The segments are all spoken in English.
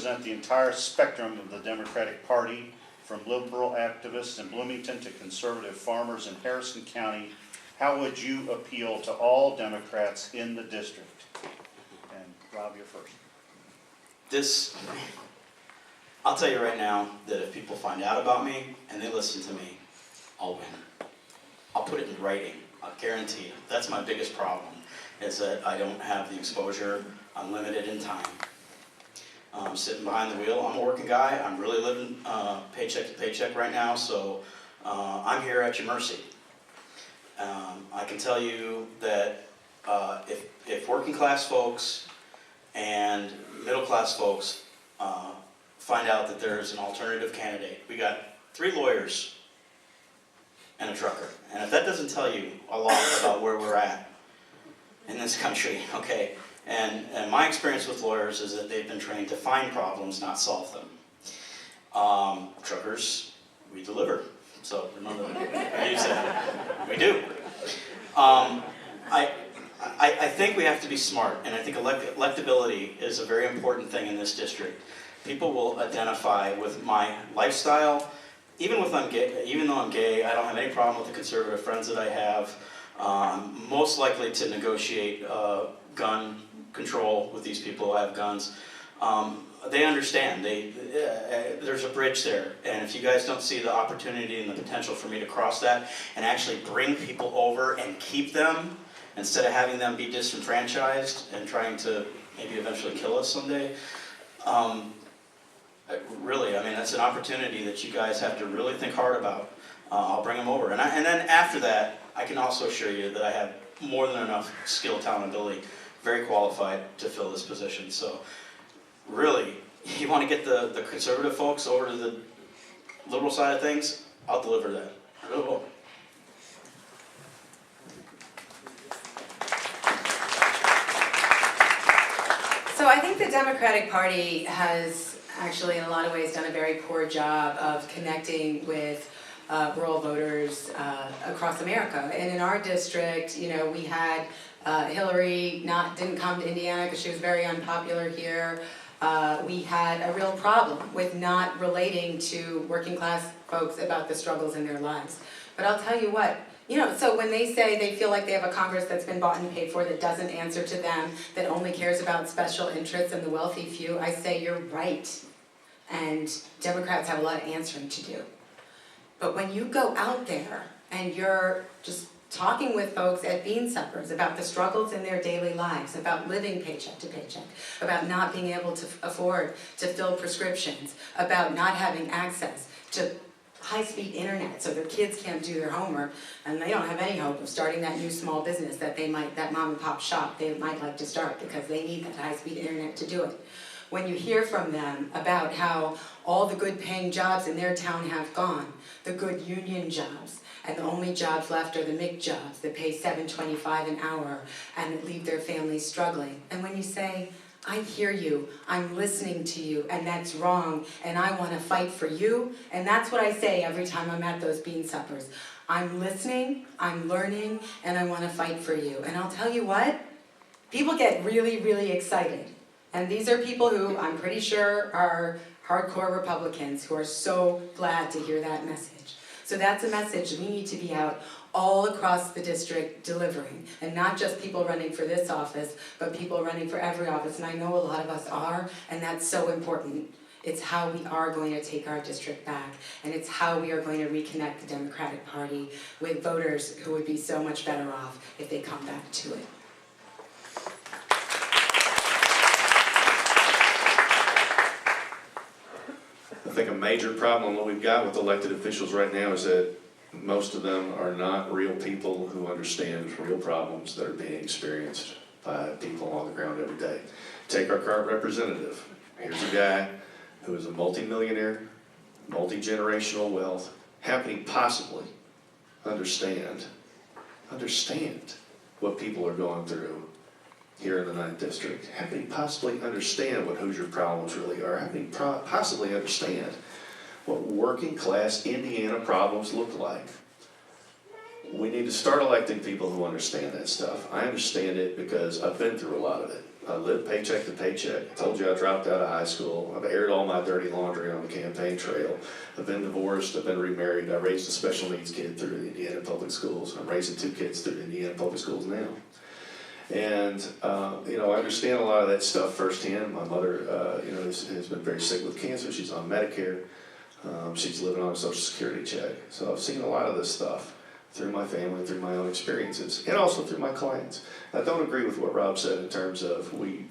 represent the entire spectrum of the Democratic Party, from liberal activists in Bloomington to conservative farmers in Harrison County. How would you appeal to all Democrats in the district? And Rob, you're first. I'll tell you right now that if people find out about me and they listen to me, I'll win. I'll put it in writing. I'll guarantee you. That's my biggest problem, is that I don't have the exposure. I'm limited in time. I'm sitting behind the wheel. I'm a working guy. I'm really living paycheck to paycheck right now, so I'm here at your mercy. I can tell you that if working class folks and middle class folks find out that there's an alternative candidate, we got 3 lawyers and a trucker. And if that doesn't tell you a lot about where we're at in this country, okay? And my experience with lawyers is that they've been trained to find problems, not solve them. Truckers, we deliver. So remember, I use that. We do. I think we have to be smart, and I think electability is a very important thing in this district. People will identify with my lifestyle. Even though I'm gay, I don't have any problem with the conservative friends that I have. I'm most likely to negotiate gun control with these people who have guns. They understand. There's a bridge there, and if you guys don't see the opportunity and the potential for me to cross that and actually bring people over and keep them, instead of having them be disenfranchised and trying to maybe eventually kill us someday, really, I mean, that's an opportunity that you guys have to really think hard about. I'll bring them over. And then after that, I can also assure you that I have more than enough skill, talent, ability, very qualified to fill this position. So really, you want to get the conservative folks over to the liberal side of things, I'll deliver that. I really will. So I think the Democratic Party has actually in a lot of ways done a very poor job of connecting with rural voters across America. And in our district, you know, we had Hillary didn't come to Indiana because she was very unpopular here. We had a real problem with not relating to working class folks about the struggles in their lives. But I'll tell you what, you know, so when they say they feel like they have a Congress that's been bought and paid for, that doesn't answer to them, that only cares about special interests and the wealthy few, I say you're right. And Democrats have a lot of answering to do. But when you go out there and you're just talking with folks at bean suppers about the struggles in their daily lives, about living paycheck to paycheck, about not being able to afford to fill prescriptions, about not having access to high-speed internet so their kids can't do their homework, and they don't have any hope of starting that new small business that that mom and pop shop they might like to start because they need that high-speed internet to do it. When you hear from them about how all the good paying jobs in their town have gone, the good union jobs, and the only jobs left are the MIC jobs that pay $7.25 an hour and that leave their families struggling. And when you say, I hear you, I'm listening to you, and that's wrong, and I want to fight for you, and that's what I say every time I'm at those bean suppers. I'm listening, I'm learning, and I want to fight for you. And I'll tell you what, people get really, really excited. And these are people who I'm pretty sure are hardcore Republicans who are so glad to hear that message. So that's a message we need to be out all across the district delivering. And not just people running for this office, but people running for every office. And I know a lot of us are, and that's so important. It's how we are going to take our district back. And it's how we are going to reconnect the Democratic Party with voters who would be so much better off if they come back to it. I think a major problem that we've got with elected officials right now is that most of them are not real people who understand real problems that are being experienced by people on the ground every day. Take our current representative. Here's a guy who is a multimillionaire, multi-generational wealth. How can he possibly understand what people are going through here in the 9th District? How can he possibly understand what Hoosier problems really are? How can he possibly understand what working class Indiana problems look like? We need to start electing people who understand that stuff. I understand it because I've been through a lot of it. I live paycheck to paycheck. I told you I dropped out of high school. I've aired all my dirty laundry on the campaign trail. I've been divorced. I've been remarried. I raised a special needs kid through the Indiana Public Schools. I'm raising 2 kids through the Indiana Public Schools now. And, you know, I understand a lot of that stuff firsthand. My mother, you know, has been very sick with cancer. She's on Medicare. She's living on a Social Security check. So I've seen a lot of this stuff through my family, through my own experiences, and also through my clients. I don't agree with what Rob said in terms of we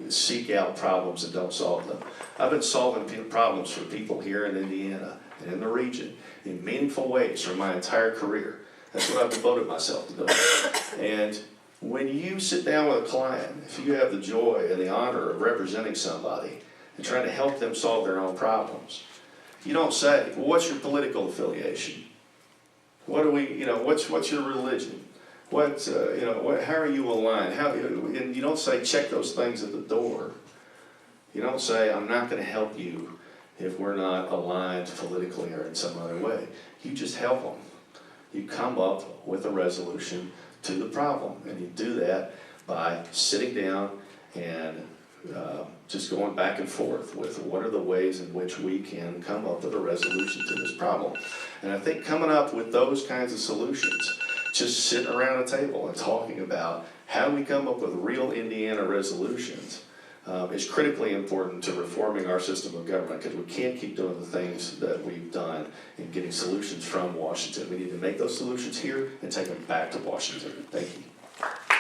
seek out problems and don't solve them. I've been solving problems for people here in Indiana and in the region in meaningful ways for my entire career. That's what I've devoted myself to doing. And when you sit down with a client, if you have the joy and the honor of representing somebody and trying to help them solve their own problems, you don't say, well, what's your political affiliation? What do we, you know, what's your religion? What, you know, how are you aligned? And you don't say check those things at the door. You don't say I'm not going to help you if we're not aligned politically or in some other way. You just help them. You come up with a resolution to the problem, and you do that by sitting down and just going back and forth with what are the ways in which we can come up with a resolution to this problem. And I think coming up with those kinds of solutions, just sitting around a table and talking about how we come up with real Indiana resolutions is critically important to reforming our system of government, because we can't keep doing the things that we've done and getting solutions from Washington. We need to make those solutions here and take them back to Washington. Thank you.